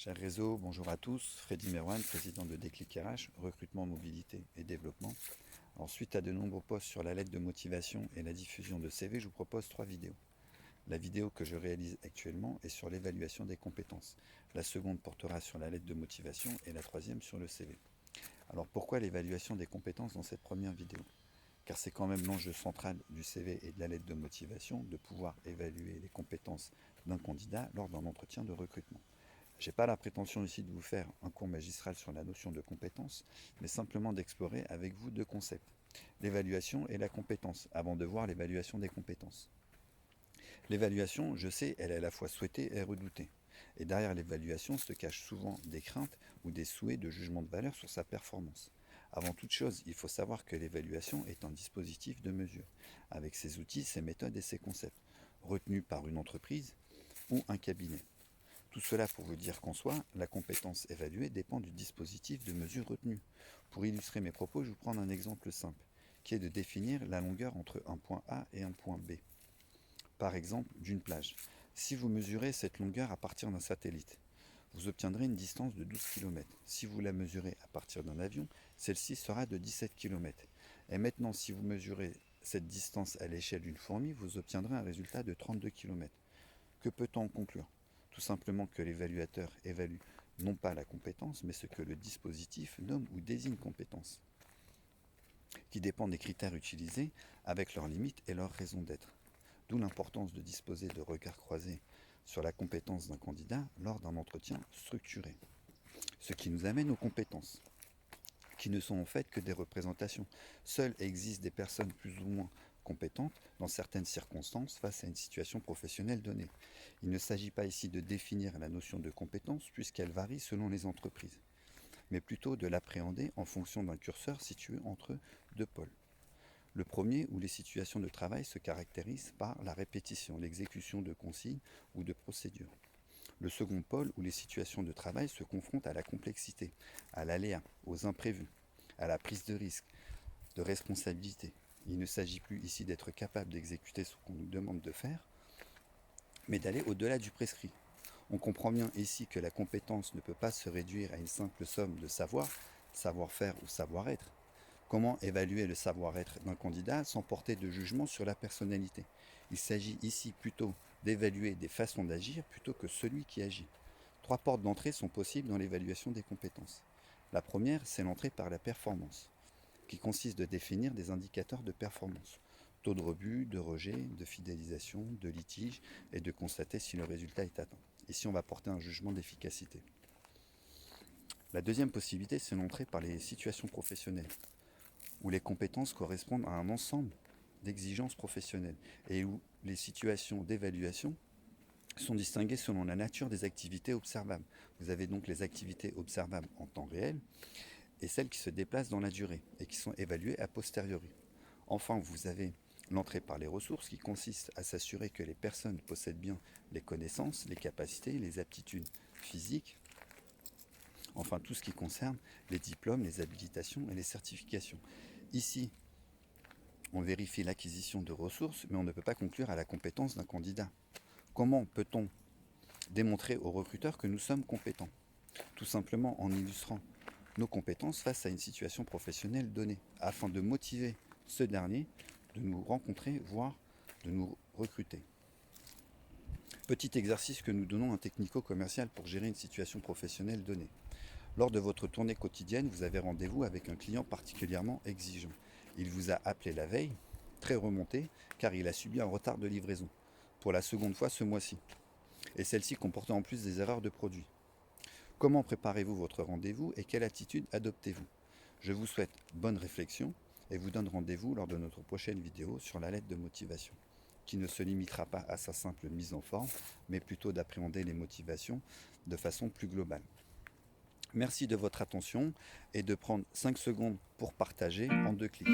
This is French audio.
Cher réseau, bonjour à tous. Freddy Merwan, président de Déclic RH, recrutement, mobilité et développement. Suite à de nombreux posts sur la lettre de motivation et la diffusion de CV, je vous propose 3 vidéos. La vidéo que je réalise actuellement est sur l'évaluation des compétences. La seconde portera sur la lettre de motivation et la troisième sur le CV. Alors pourquoi l'évaluation des compétences dans cette première vidéo? Car c'est quand même l'enjeu central du CV et de la lettre de motivation de pouvoir évaluer les compétences d'un candidat lors d'un entretien de recrutement. Je n'ai pas la prétention ici de vous faire un cours magistral sur la notion de compétence, mais simplement d'explorer avec vous deux concepts, l'évaluation et la compétence, avant de voir l'évaluation des compétences. L'évaluation, je sais, elle est à la fois souhaitée et redoutée. Et derrière l'évaluation se cachent souvent des craintes ou des souhaits de jugement de valeur sur sa performance. Avant toute chose, il faut savoir que l'évaluation est un dispositif de mesure, avec ses outils, ses méthodes et ses concepts, retenus par une entreprise ou un cabinet. Tout cela pour vous dire qu'en soi, la compétence évaluée dépend du dispositif de mesure retenu. Pour illustrer mes propos, je vais vous prendre un exemple simple, qui est de définir la longueur entre un point A et un point B. Par exemple, d'une plage. Si vous mesurez cette longueur à partir d'un satellite, vous obtiendrez une distance de 12 km. Si vous la mesurez à partir d'un avion, celle-ci sera de 17 km. Et maintenant, si vous mesurez cette distance à l'échelle d'une fourmi, vous obtiendrez un résultat de 32 km. Que peut-on en conclure? Tout simplement que l'évaluateur évalue non pas la compétence, mais ce que le dispositif nomme ou désigne compétence, qui dépend des critères utilisés avec leurs limites et leurs raisons d'être. D'où l'importance de disposer de regards croisés sur la compétence d'un candidat lors d'un entretien structuré. Ce qui nous amène aux compétences, qui ne sont en fait que des représentations. Seules existent des personnes plus ou moins compétentes dans certaines circonstances face à une situation professionnelle donnée. Il ne s'agit pas ici de définir la notion de compétence puisqu'elle varie selon les entreprises, mais plutôt de l'appréhender en fonction d'un curseur situé entre deux pôles. Le premier, où les situations de travail se caractérisent par la répétition, l'exécution de consignes ou de procédures. Le second pôle, où les situations de travail se confrontent à la complexité, à l'aléa, aux imprévus, à la prise de risque, de responsabilité. Il ne s'agit plus ici d'être capable d'exécuter ce qu'on nous demande de faire, mais d'aller au-delà du prescrit. On comprend bien ici que la compétence ne peut pas se réduire à une simple somme de savoir, savoir-faire ou savoir-être. Comment évaluer le savoir-être d'un candidat sans porter de jugement sur la personnalité? Il s'agit ici plutôt d'évaluer des façons d'agir plutôt que celui qui agit. 3 portes d'entrée sont possibles dans l'évaluation des compétences. La première, c'est l'entrée par la performance, qui consiste de définir des indicateurs de performance. Taux de rebut, de rejet, de fidélisation, de litige, et de constater si le résultat est atteint. Ici, on va porter un jugement d'efficacité. La deuxième possibilité, c'est l'entrée par les situations professionnelles, où les compétences correspondent à un ensemble d'exigences professionnelles et où les situations d'évaluation sont distinguées selon la nature des activités observables. Vous avez donc les activités observables en temps réel et celles qui se déplacent dans la durée et qui sont évaluées a posteriori. Enfin, vous avez l'entrée par les ressources qui consiste à s'assurer que les personnes possèdent bien les connaissances, les capacités, les aptitudes physiques, enfin tout ce qui concerne les diplômes, les habilitations et les certifications. Ici, on vérifie l'acquisition de ressources, mais on ne peut pas conclure à la compétence d'un candidat. Comment peut-on démontrer aux recruteurs que nous sommes compétents? Tout simplement en illustrant nos compétences face à une situation professionnelle donnée, afin de motiver ce dernier de nous rencontrer, voire de nous recruter. Petit exercice que nous donnons à un technico-commercial pour gérer une situation professionnelle donnée. Lors de votre tournée quotidienne, vous avez rendez-vous avec un client particulièrement exigeant. Il vous a appelé la veille, très remonté, car il a subi un retard de livraison, pour la seconde fois ce mois-ci. Et celle-ci comportait en plus des erreurs de produit. Comment préparez-vous votre rendez-vous et quelle attitude adoptez-vous? Je vous souhaite bonne réflexion et vous donne rendez-vous lors de notre prochaine vidéo sur la lettre de motivation, qui ne se limitera pas à sa simple mise en forme, mais plutôt d'appréhender les motivations de façon plus globale. Merci de votre attention et de prendre 5 secondes pour partager en 2 clics.